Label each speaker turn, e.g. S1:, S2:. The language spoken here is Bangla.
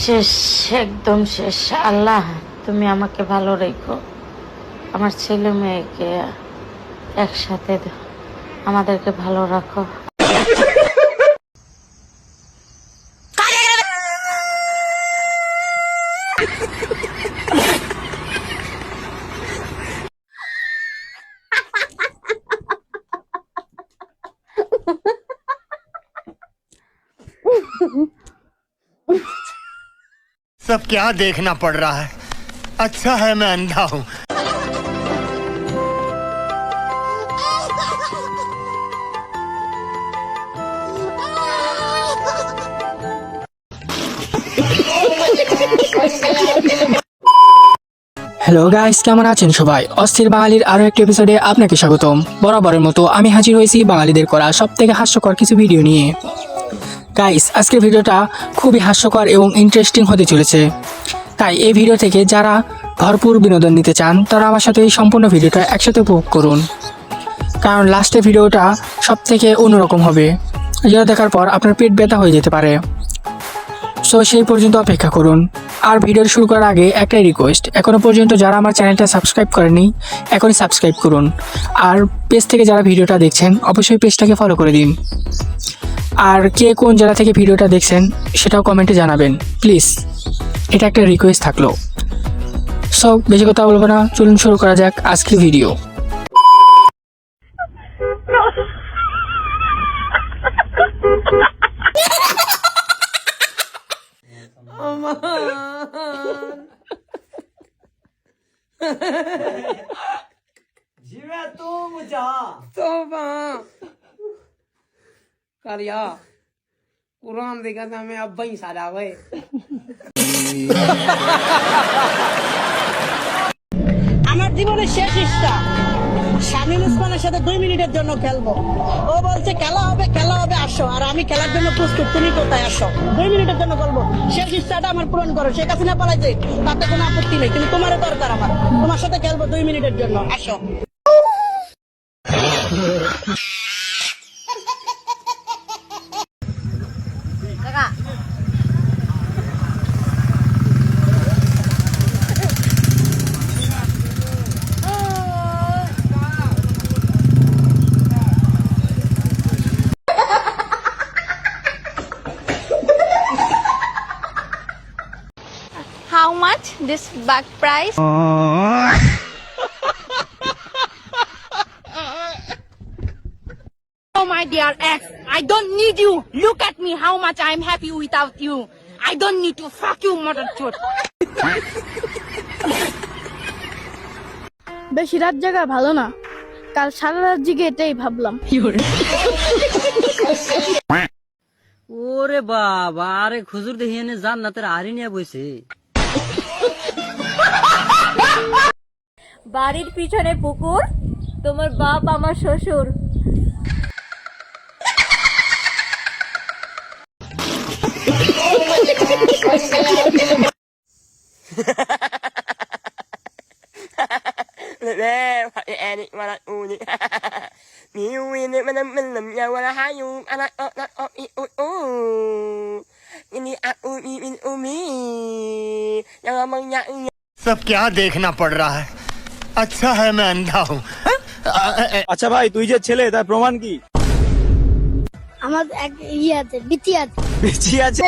S1: শেষ, একদম শেষ। আল্লাহ তুমি আমাকে ভালো রেখো, আমার ছেলে মেয়েকে একসাথে আমাদেরকে ভালো রাখো।
S2: सब क्या देखना पड़ रहा है। अच्छा है मैं अंधा हूँ।
S3: হ্যালো গাইস, কেমন আছেন সবাই? অস্থির বাঙালির আরো একটি এপিসোডে আপনাকে স্বাগতম। বরাবরের মতো আমি হাজির হয়েছি বাঙালিদের করা সবথেকে হাস্যকর কিছু ভিডিও নিয়ে। গাইস, আজকের ভিডিওটা খুবই হাস্যকর এবং ইন্টারেস্টিং হতে চলেছে। তাই এই ভিডিও থেকে যারা ভরপুর বিনোদন নিতে চান তারা আমার সাথে এই সম্পূর্ণ ভিডিওটা একসাথে উপভোগ করুন, কারণ লাস্টের ভিডিওটা সবথেকে অন্যরকম হবে, যেটা দেখার পর আপনার পেট ব্যথা হয়ে যেতে পারে। সো সেই পর্যন্ত অপেক্ষা করুন। আর ভিডিও শুরু করার আগে একটাই রিকোয়েস্ট, এখনও পর্যন্ত যারা আমার চ্যানেলটা সাবস্ক্রাইব করেনি এখনই সাবস্ক্রাইব করুন। আর পেজ থেকে যারা ভিডিওটা দেখছেন অবশ্যই পেজটাকে ফলো করে দিন। আর কে কোন জেলা থেকে ভিডিওটা দেখছেন সেটাও কমেন্টে জানাবেন প্লিজ, এটা একটা রিকোয়েস্ট থাকলো। সো বেশি কথা বলবো না, চলুন শুরু করা যাক আজকের video.
S4: Jive tu muja. Toba. Karya. Quran देखा था मैं अब ही सारा हुए।
S5: আমার জীবনের শেষ ইচ্ছা শামীম ওসমানের সাথে 2 মিনিটের জন্য খেলবো। ও বলছে খেলা হবে আসো, আর আমি খেলার জন্য প্রস্তুত, তুমি কোথায় আসো? 2 মিনিটের জন্য খেলবো, শেষ ইচ্ছাটা আমার পূরণ করো। শেখ হাসিনা পালাইছে তাতে কোনো আপত্তি নেই, কিন্তু তোমারও দরকার, আমার তোমার সাথে খেলবো 2 মিনিটের জন্য, আসো।
S6: How much this bag price?
S5: Oh my dear ex, I don't need you. Look at me, how much I'm happy without you. I don't need to fuck you, mother truth.
S7: বেশি রাত জাগা ভালো না, কাল সারা রাত জেগে এটাই ভাবলাম।
S4: ওরে বাবা, আরে খুজুর দেখিয়ে নে জান্নাতের আরি নিয়ে বইছে।
S6: বাড়ির পিছনে পুকুর, তোমার বাপ আমার শ্বশুর।
S2: सब क्या देखना पड़ रहा है। अच्छा है मैं अंधा हूँ।
S8: আচ্ছা ভাই, তুই যে ছেলে তার প্রমাণ কি?
S7: আমার এক আছে বিটি আছে।
S8: বেঁচে আছে?